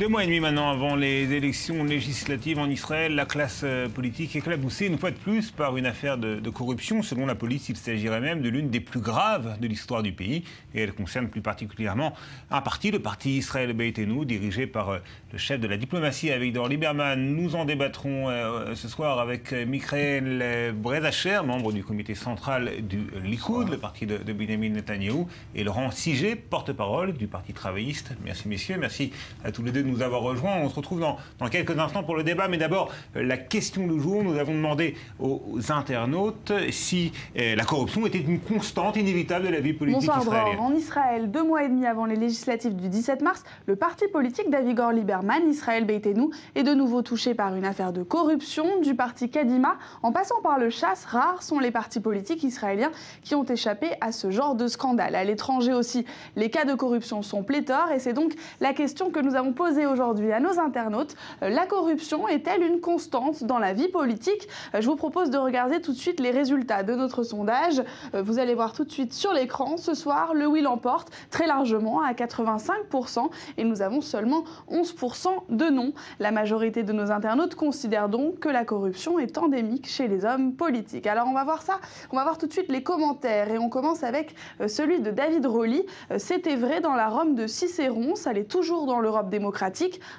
2 mois et demi maintenant avant les élections législatives en Israël, la classe politique est éclaboussée une fois de plus par une affaire de corruption. Selon la police, il s'agirait même de l'une des plus graves de l'histoire du pays. Et elle concerne plus particulièrement un parti, le parti Israël Beitenu, dirigé par le chef de la diplomatie, Avigdor Lieberman. Nous en débattrons ce soir avec Michael Brezacher, membre du comité central du Likoud, le parti de Benjamin Netanyahou, et Laurent Siget, porte-parole du Parti travailliste. Merci messieurs, merci à tous les deux de nous avoir rejoints. On se retrouve dans quelques instants pour le débat, mais d'abord la question du jour. Nous avons demandé aux internautes si la corruption était une constante inévitable de la vie politique israélienne. En Israël, 2 mois et demi avant les législatives du 17 mars, le parti politique d'Avigdor Lieberman, Israël Beitenu, est de nouveau touché par une affaire de corruption. Du parti Kadima, en passant par le Chass, rares sont les partis politiques israéliens qui ont échappé à ce genre de scandale. À l'étranger aussi, les cas de corruption sont pléthores et c'est donc la question que nous avons posée aujourd'hui à nos internautes. La corruption est-elle une constante dans la vie politique? Je vous propose de regarder tout de suite les résultats de notre sondage. Vous allez voir tout de suite sur l'écran. Ce soir, le oui l'emporte très largement à 85% et nous avons seulement 11% de non. La majorité de nos internautes considèrent donc que la corruption est endémique chez les hommes politiques. Alors on va voir ça, on va voir tout de suite les commentaires et on commence avec celui de David Rolly. C'était vrai dans la Rome de Cicéron, ça l'est toujours dans l'Europe démocratique.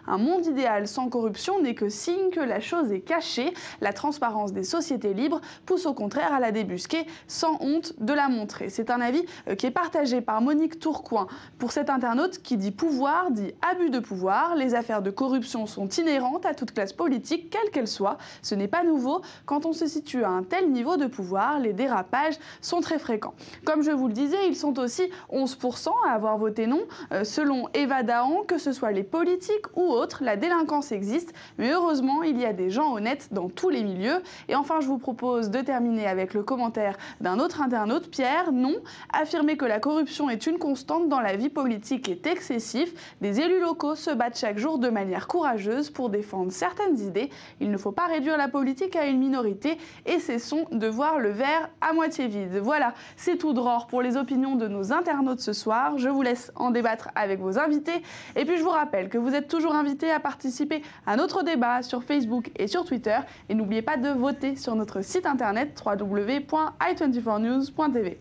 Un monde idéal sans corruption n'est que signe que la chose est cachée. La transparence des sociétés libres pousse au contraire à la débusquer, sans honte de la montrer. C'est un avis qui est partagé par Monique Tourcoing. Pour cet internaute qui dit pouvoir, dit abus de pouvoir. Les affaires de corruption sont inhérentes à toute classe politique, quelle qu'elle soit. Ce n'est pas nouveau. Quand on se situe à un tel niveau de pouvoir, les dérapages sont très fréquents. Comme je vous le disais, ils sont aussi 11% à avoir voté non. Selon Eva Dahan, que ce soit les politiques ou autres, la délinquance existe, mais heureusement, il y a des gens honnêtes dans tous les milieux. Et enfin, je vous propose de terminer avec le commentaire d'un autre internaute, Pierre. Non, affirmer que la corruption est une constante dans la vie politique est excessif. Des élus locaux se battent chaque jour de manière courageuse pour défendre certaines idées. Il ne faut pas réduire la politique à une minorité et cessons de voir le verre à moitié vide. Voilà, c'est tout drôle pour les opinions de nos internautes ce soir. Je vous laisse en débattre avec vos invités. Et puis je vous rappelle que vous êtes toujours invités à participer à notre débat sur Facebook et sur Twitter. Et n'oubliez pas de voter sur notre site internet www.i24news.tv.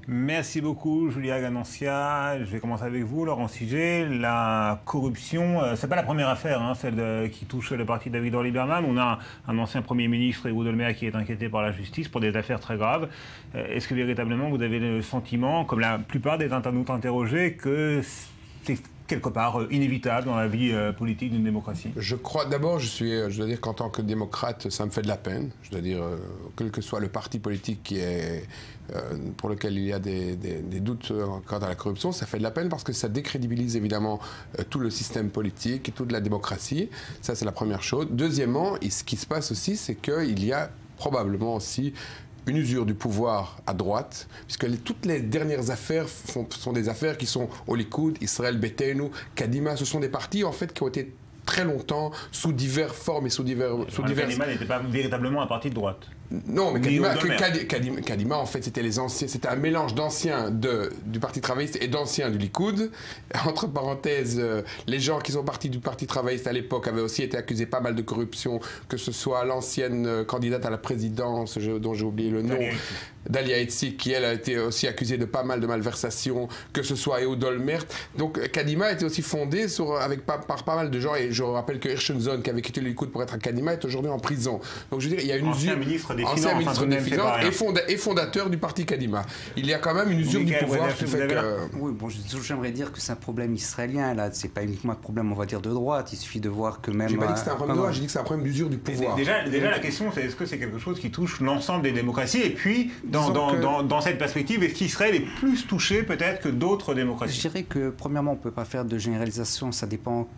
Merci beaucoup, Julia Ganancia. Je vais commencer avec vous, Laurent Siget. La corruption, c'est pas la première affaire, celle qui touche le parti d'Avigdor Lieberman. On a un ancien Premier ministre, Ehud Olmert, qui est inquiété par la justice pour des affaires très graves. Est-ce que véritablement vous avez le sentiment, comme la plupart des internautes interrogés, que c'est quelque part inévitable dans la vie politique d'une démocratie? Je crois, d'abord, je dois dire qu'en tant que démocrate, ça me fait de la peine. Je dois dire, quel que soit le parti politique pour lequel il y a des doutes quant à la corruption, ça fait de la peine parce que ça décrédibilise évidemment tout le système politique et toute la démocratie. Ça, c'est la première chose. Deuxièmement, ce qui se passe aussi, c'est qu'il y a probablement aussi une usure du pouvoir à droite, puisque toutes les dernières affaires sont des affaires qui sont au Likoud, Israël Beitenu, Kadima. Ce sont des partis en fait qui ont été très longtemps sous diverses formes et sous divers. Kadima n'était pas véritablement un parti de droite. Non, mais Kadima, en fait, c'était un mélange d'anciens du Parti travailliste et d'anciens du Likoud. Entre parenthèses, les gens qui sont partis du Parti travailliste à l'époque avaient aussi été accusés pas mal de corruption, que ce soit l'ancienne candidate à la présidence, dont j'ai oublié le nom, Dalia Etzik, qui elle a été aussi accusée de pas mal de malversations, que ce soit Ehud Olmert. Donc Kadima a été aussi fondé par pas mal de gens, et je rappelle que Hirschenson, qui avait quitté le Likoud pour être à Kadima, est aujourd'hui en prison. Donc je veux dire, il y a une usure. Ancien ministre des Finances et fondateur du parti Kadima. Il y a quand même une usure du pouvoir qui fait que... Oui, bon, j'aimerais dire que c'est un problème israélien, là. C'est pas uniquement un problème, on va dire, de droite. Il suffit de voir que même... J'ai pas dit que c'était un problème de droite, j'ai dit que c'est un problème d'usure du pouvoir. Déjà, la question, c'est est-ce que c'est quelque chose qui touche l'ensemble des démocraties? Et puis, dans cette perspective, est-ce qu'Israël est plus touché peut-être que d'autres démocraties? Je dirais que, premièrement, on ne peut pas faire de généralisation. Ça dépend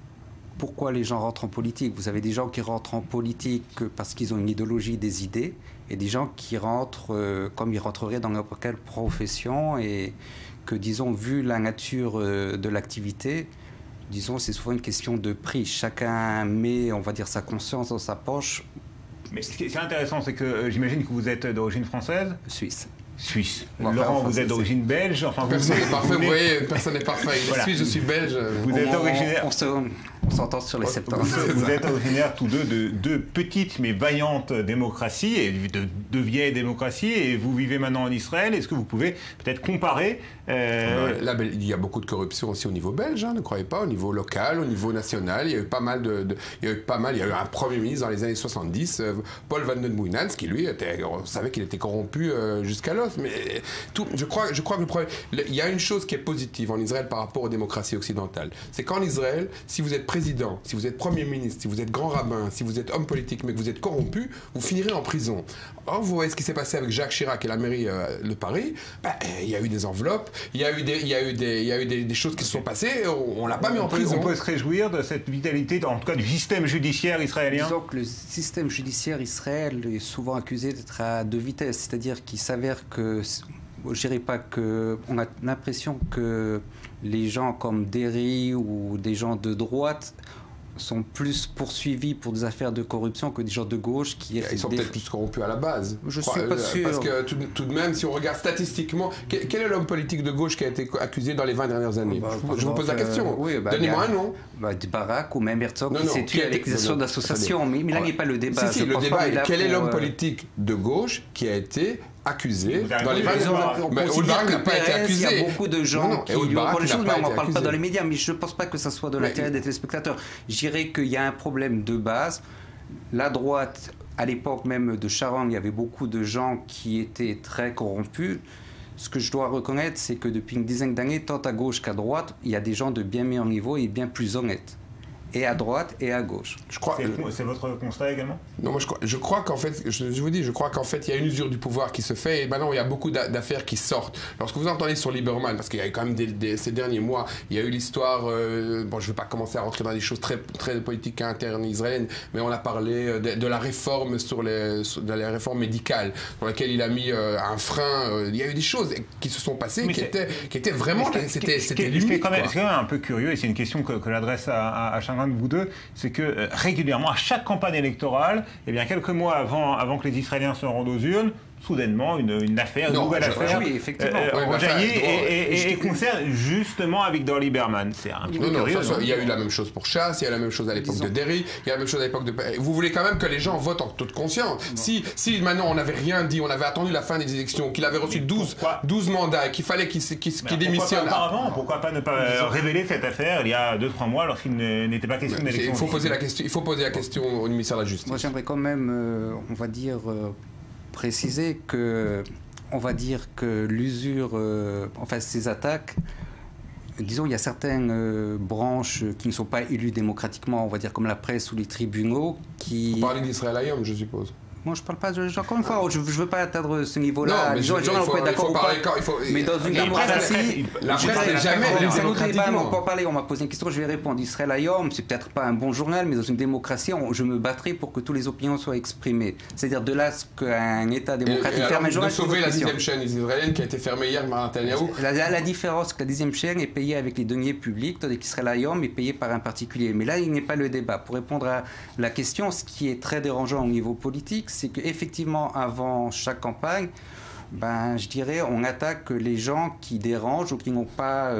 pourquoi les gens rentrent en politique. Vous avez des gens qui rentrent en politique parce qu'ils ont une idéologie, des idées, et des gens qui rentrent comme ils rentreraient dans n'importe quelle profession, et que, disons, vu la nature de l'activité, disons, c'est souvent une question de prix. Chacun met, on va dire, sa conscience dans sa poche. Mais ce qui est intéressant, c'est que j'imagine que vous êtes d'origine française. Suisse. Laurent, vous êtes d'origine belge. Personne n'est parfait, vous voyez, personne n'est parfait. Il est suisse, je suis belge. Vous êtes originaire. On s'entend sur les 70. Vous êtes originaires tous deux de deux petites mais vaillantes démocraties, et de vieilles démocraties, et vous vivez maintenant en Israël. Est-ce que vous pouvez peut-être comparer Là, il y a beaucoup de corruption aussi au niveau belge, ne croyez pas, au niveau local, au niveau national. Il y a eu pas mal il y a eu un Premier ministre dans les années 70, Paul Van den Boeynants, qui lui, on savait qu'il était corrompu jusqu'à l'os. Mais je crois que le problème... Il y a une chose qui est positive en Israël par rapport aux démocraties occidentales. C'est qu'en Israël, si vous êtes président, si vous êtes Premier ministre, si vous êtes grand rabbin, si vous êtes homme politique, mais que vous êtes corrompu, vous finirez en prison. Or, vous voyez ce qui s'est passé avec Jacques Chirac et la mairie de Paris. Il y a eu des enveloppes, il y a eu des choses qui se sont passées, on l'a pas mis en prison. On peut se réjouir de cette vitalité, en tout cas du système judiciaire israélien. Disons que le système judiciaire israélien est souvent accusé d'être à deux vitesses, c'est-à-dire qu'il s'avère que, je dirais pas que, on a l'impression que les gens comme Derry ou des gens de droite sont plus poursuivis pour des affaires de corruption que des gens de gauche qui... Ils sont peut-être plus corrompus à la base. Je suis pas sûr. Parce que tout de même, si on regarde statistiquement, quel est l'homme politique de gauche qui a été accusé dans les 20 dernières années? Je vous pose la question. Donnez-moi un nom. Barak ou même Herzog qui s'est tué à l'accusation d'association. Mais là, il n'y a pas le débat. Si, le débat est quel est l'homme politique de gauche qui a été accusé dans les 20 dernières années? Mais Oudbarak n'a pas été accusé. Il y a beaucoup de gens qui lui reprochent les choses, mais on n'en parle pas dans les médias. Mais je ne pense pas que ça soit de l'intérêt des téléspectateurs. Je dirais qu'il y a un problème de base. La droite, à l'époque même de Sharon, il y avait beaucoup de gens qui étaient très corrompus. Ce que je dois reconnaître, c'est que depuis une dizaine d'années, tant à gauche qu'à droite, il y a des gens de bien meilleur niveau et bien plus honnêtes. Et à droite et à gauche. C'est votre constat également? Non, moi je crois qu'en fait, je vous dis, je crois qu'en fait, il y a une usure du pouvoir qui se fait et maintenant il y a beaucoup d'affaires qui sortent. Lorsque vous entendez sur Lieberman, parce qu'il y a eu quand même ces derniers mois, il y a eu l'histoire, bon, je ne vais pas commencer à rentrer dans des choses très, très politiques internes israéliennes, mais on a parlé de la réforme de la réforme médicale, sur laquelle il a mis un frein. Il y a eu des choses qui se sont passées qui étaient vraiment... C'était limite. C'est quand même un peu curieux, et c'est une question que j'adresse à chacun de vous deux, c'est que régulièrement, à chaque campagne électorale, eh bien, quelques mois avant que les Israéliens se rendent aux urnes, soudainement, une nouvelle affaire jaillit et concerne justement Avigdor Lieberman. C'est un peu curieux. Il y a eu la même chose pour Chasse, il y a la même chose à l'époque de Derry, il y a la même chose à l'époque de... Vous voulez quand même que les gens votent en toute conscience. Si maintenant on n'avait rien dit, on avait attendu la fin des élections, qu'il avait reçu 12 mandats, qu'il fallait qu'il démissionne... Pourquoi pas ne pas révéler cette affaire il y a 2-3 mois lorsqu'il n'était pas question d'élection? Il faut poser la question au ministère de la Justice. Moi j'aimerais quand même, on va dire... préciser que, on va dire que l'usure, enfin ces attaques, disons il y a certaines branches qui ne sont pas élues démocratiquement, on va dire comme la presse ou les tribunaux, qui... Vous parlez d'Israël Hayom, je suppose. Moi, je ne parle pas, encore une fois, je ne veux pas atteindre ce niveau-là. Non, mais les gens ne peuvent être d'accord ou pas. Mais dans une démocratie, la presse n'est jamais démocratiquement. On m'a posé une question, je vais répondre. Israël Hayom, c'est peut-être pas un bon journal, mais dans une démocratie, je me battrai pour que toutes les opinions soient exprimées. C'est-à-dire de là ce qu'un État démocratique ferme un journal. De sauver la 10e chaîne israélienne qui a été fermée hier par Netanyahou. La différence, c'est que la 10e chaîne est payée avec les deniers publics, tandis qu'Israël Hayom est payé par un particulier. Mais là, il n'est pas le débat. Pour répondre à la question, ce qui est très dérangeant au niveau politique, c'est qu'effectivement, avant chaque campagne, je dirais, on attaque les gens qui dérangent ou qui n'ont pas,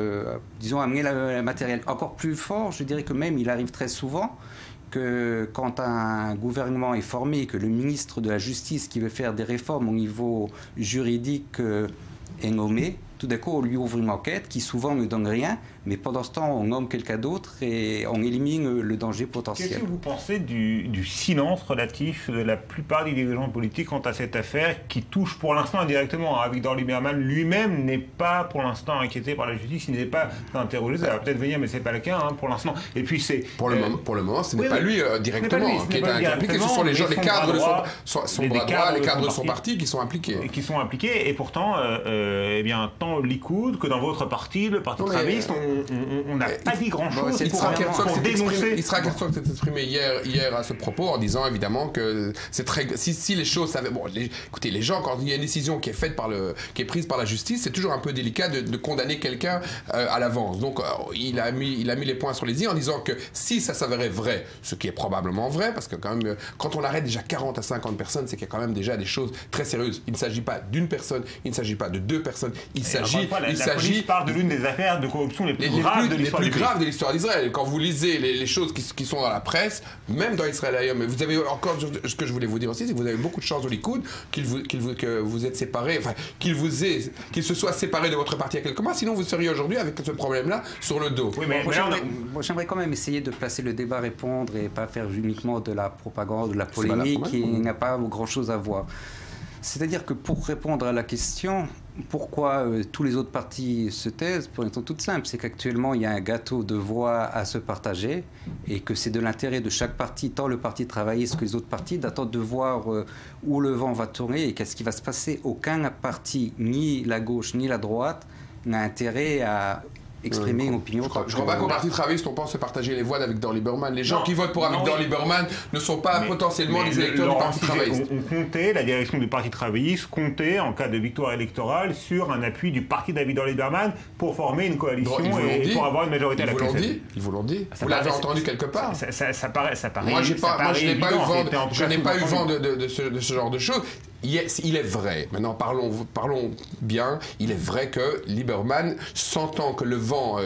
disons, amené le matériel. Encore plus fort, je dirais que même, il arrive très souvent que quand un gouvernement est formé et que le ministre de la Justice qui veut faire des réformes au niveau juridique est nommé, tout d'un coup, on lui ouvre une enquête qui souvent ne donne rien, mais pendant ce temps, on nomme quelqu'un d'autre et on élimine le danger potentiel. Qu'est-ce que vous pensez du silence relatif de la plupart des dirigeants politiques quant à cette affaire qui touche pour l'instant indirectement à Avigdor Lieberman lui-même n'est pas pour l'instant inquiété par la justice, il n'est pas interrogé, ça va peut-être venir, mais c'est pas le cas pour l'instant. Et puis c'est pour le moment, ce n'est pas lui directement qui est impliqué, ce sont les gens, les cadres de son bras droit, les cadres de son parti qui sont impliqués. Et pourtant, eh bien, tant Likoud que dans votre parti, le parti travailliste, on n'a pas dit grand-chose pour dénoncer. Israël Herzog s'est exprimé hier à ce propos en disant évidemment que c'est très... Si les choses... écoutez, les gens, quand il y a une décision qui est prise par la justice, c'est toujours un peu délicat de condamner quelqu'un à l'avance. Donc il a mis les points sur les i en disant que si ça s'avérait vrai, ce qui est probablement vrai, parce que quand même, quand on arrête déjà 40 à 50 personnes, c'est qu'il y a quand même déjà des choses très sérieuses. Il ne s'agit pas d'une personne, il ne s'agit pas de deux personnes. Il s'agit... La police parle de l'une des affaires de corruption les plus graves de l'histoire d'Israël. Quand vous lisez les choses qui sont dans la presse, même dans Israël ailleurs, mais vous avez encore ce que je voulais vous dire aussi, c'est que vous avez beaucoup de chance au Likoud que vous êtes séparés, enfin qu'il se soit séparé de votre parti il y a quelques mois, sinon vous seriez aujourd'hui avec ce problème-là sur le dos. Oui, mais j'aimerais quand même essayer de placer le débat, répondre et pas faire uniquement de la propagande, de la polémique qui n'a pas grand-chose à voir. C'est-à-dire que pour répondre à la question, pourquoi tous les autres partis se taisent, pour une raison toute simple, c'est qu'actuellement il y a un gâteau de voix à se partager et que c'est de l'intérêt de chaque parti, tant le parti travailliste que les autres partis, d'attendre de voir où le vent va tourner et qu'est-ce qui va se passer. Aucun parti, ni la gauche ni la droite, n'a intérêt à exprimer une opinion. Je crois pas qu'au Parti travailliste, on pense se partager les voix d'Avigdor Lieberman. Les gens qui votent pour Avigdor Lieberman ne sont pas potentiellement les électeurs du Parti travailliste. On comptait, la direction du Parti travailliste comptait, en cas de victoire électorale, sur un appui du parti d'Avigdor Lieberman pour former une coalition et pour avoir une majorité à la Knesset. Ils vous l'ont dit. Vous l'avez entendu quelque part. Ça paraît. Moi, je n'ai pas eu vent de ce genre de choses. Il est vrai, maintenant parlons bien, il est vrai que Lieberman, sentant que le vent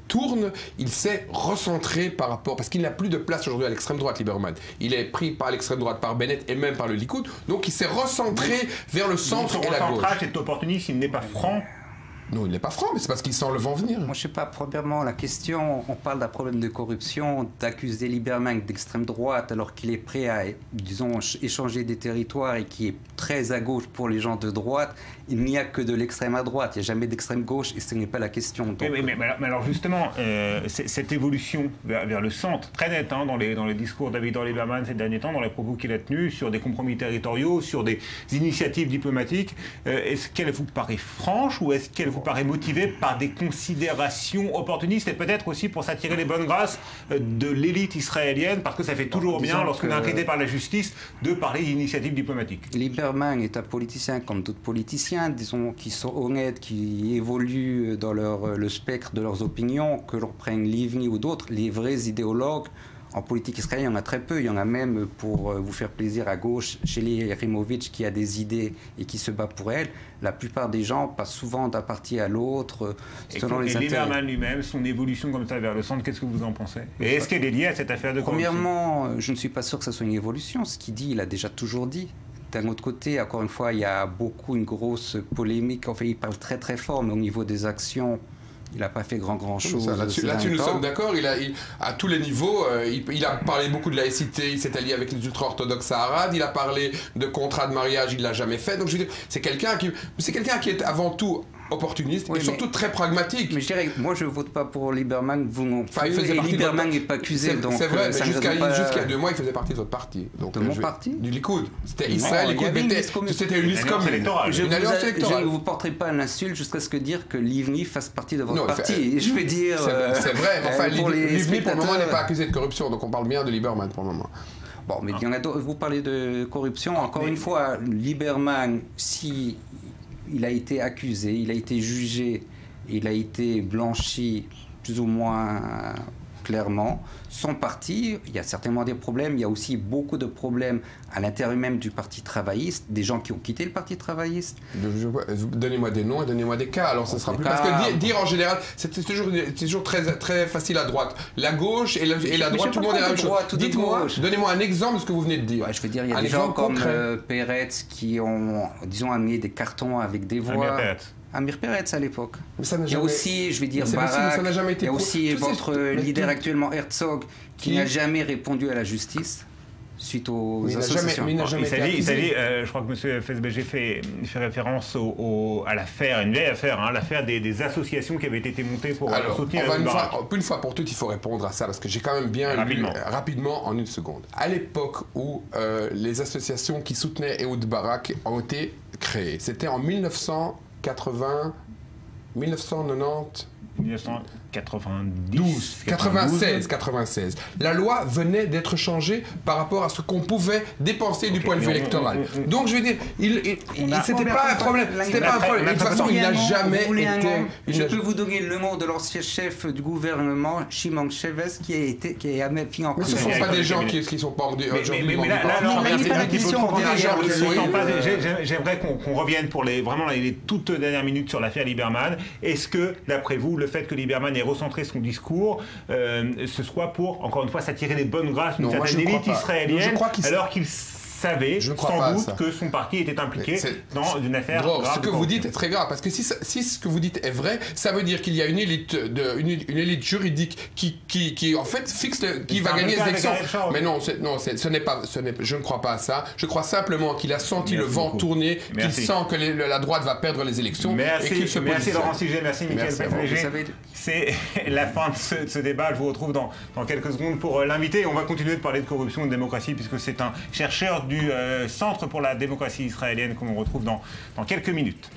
tourne, il s'est recentré par rapport, parce qu'il n'a plus de place aujourd'hui à l'extrême droite, Lieberman. Il est pris par l'extrême droite, par Bennett et même par le Likoud, donc il s'est recentré vers le centre et la gauche. Son recentrage est opportuniste, il n'est pas franc. Non, il n'est pas franc, mais c'est parce qu'il sent le vent venir. Moi, je ne sais pas, premièrement, la question, on parle d'un problème de corruption, d'accuser Lieberman d'extrême droite alors qu'il est prêt à, disons, échanger des territoires et qui est très à gauche pour les gens de droite. Il n'y a que de l'extrême à droite, il n'y a jamais d'extrême gauche et ce n'est pas la question. Donc... Mais alors justement, cette évolution vers le centre, très nette dans les discours d'Avigdor Lieberman ces derniers temps, dans les propos qu'il a tenus sur des compromis territoriaux, sur des initiatives diplomatiques, est-ce qu'elle vous paraît franche ou est-ce qu'elle vous paraît motivée par des considérations opportunistes et peut-être aussi pour s'attirer les bonnes grâces de l'élite israélienne, parce que ça fait toujours bien, lorsqu'on est inquiété par la justice, de parler d'initiatives diplomatiques. Lieberman est un politicien comme d'autres politiciens, disons, qui sont honnêtes, qui évoluent dans le spectre de leurs opinions, que l'on prenne Livni ou d'autres, les vrais idéologues. En politique israélienne, il y en a très peu. Il y en a même, pour vous faire plaisir, à gauche, Shelly Yahimovitch, qui a des idées et qui se bat pour elle. La plupart des gens passent souvent d'un parti à l'autre, selon les intérêts. Et Lieberman lui-même, son évolution comme ça vers le centre, qu'est-ce que vous en pensez? Et est-ce qu'elle est liée à cette affaire de corruption? Premièrement, je ne suis pas sûr que ce soit une évolution. Ce qu'il dit, il a déjà toujours dit. D'un autre côté, encore une fois, il y a une grosse polémique. En fait, il parle très très fort, mais au niveau des actions, il n'a pas fait grand-chose. Là-dessus, nous sommes d'accord. À tous les niveaux, il a parlé beaucoup de laïcité, il s'est allié avec les ultra-orthodoxes à Arad, il a parlé de contrat de mariage, il ne l'a jamais fait. Donc, je veux dire, c'est quelqu'un qui est avant tout opportuniste et surtout très pragmatique. Mais je dirais, moi je ne vote pas pour Lieberman, vous non plus. Et Lieberman n'est pas accusé. C'est vrai, mais jusqu'à 2 mois, il faisait partie de votre parti. Donc, de mon parti? Du Likoud. C'était Israël, Likoud, c'était une liste commune. Je ne vous porterai pas l'insulte jusqu'à ce que dire que Livni fasse partie de votre parti. Je vais dire... C'est vrai, mais enfin, Livni pour le moment n'est pas accusé de corruption, donc on parle bien de Lieberman pour le moment. Bon, mais il y en a d'autres. Vous parlez de corruption. Encore une fois, Lieberman, si il a été accusé, il a été jugé, il a été blanchi plus ou moins clairement. Son parti, il y a certainement des problèmes. Il y a aussi beaucoup de problèmes à l'intérieur même du Parti travailliste, des gens qui ont quitté le Parti travailliste. Donnez-moi des noms et donnez-moi des cas. Alors, ce sera plus... Parce que dire en général, c'est toujours très, très facile à droite. La gauche et la droite, tout le monde est la même chose. Dites-moi, donnez-moi un exemple de ce que vous venez de dire. Ouais, je veux dire, il y a des gens comme Peretz qui ont, disons, amené des cartons avec des voix. Amir Peretz à l'époque. Il y a aussi, je vais dire, Barak, il y a aussi votre leader actuellement, Herzog, qui n'a jamais répondu à la justice suite aux associations. Il s'agit, je crois que M. Fesbg fait référence à l'affaire, une vieille affaire, l'affaire des associations qui avaient été montées pour soutenir Barak. Une fois pour toutes, il faut répondre à ça, parce que j'ai quand même bien lu rapidement en une seconde. À l'époque où les associations qui soutenaient Ehud Barak ont été créées, c'était en 1990, 96. La loi venait d'être changée par rapport à ce qu'on pouvait dépenser du point de vue électoral. Donc je veux dire, c'était pas un problème. C'était pas un problème. De toute façon, il n'a jamais été. Je peux vous donner le nom de l'ancien chef du gouvernement, Shimon Peres, qui a mis en cause. Ce ne sont pas des gens qui sont pas aujourd'hui. J'aimerais qu'on revienne pour vraiment les toutes dernières minutes sur l'affaire Lieberman. Est-ce que, d'après vous, le fait que Lieberman ait recentré son discours, ce soit pour, encore une fois, s'attirer les bonnes grâces d'une certaine élite israélienne, alors qu'il savait sans doute que son parti était impliqué dans une affaire grave. Ce que vous dites est très grave, parce que si ce que vous dites est vrai, ça veut dire qu'il y a une élite juridique qui en fait fixe qui va gagner les élections. Mais non, je ne crois pas à ça. Je crois simplement qu'il a senti le vent tourner, qu'il sent que la droite va perdre les élections. Merci Laurent Siget, merci Mickaël Patriget. C'est la fin de ce débat. Je vous retrouve dans quelques secondes pour l'inviter. On va continuer de parler de corruption et de démocratie, puisque c'est un chercheur du Centre pour la démocratie israélienne qu'on retrouve dans quelques minutes.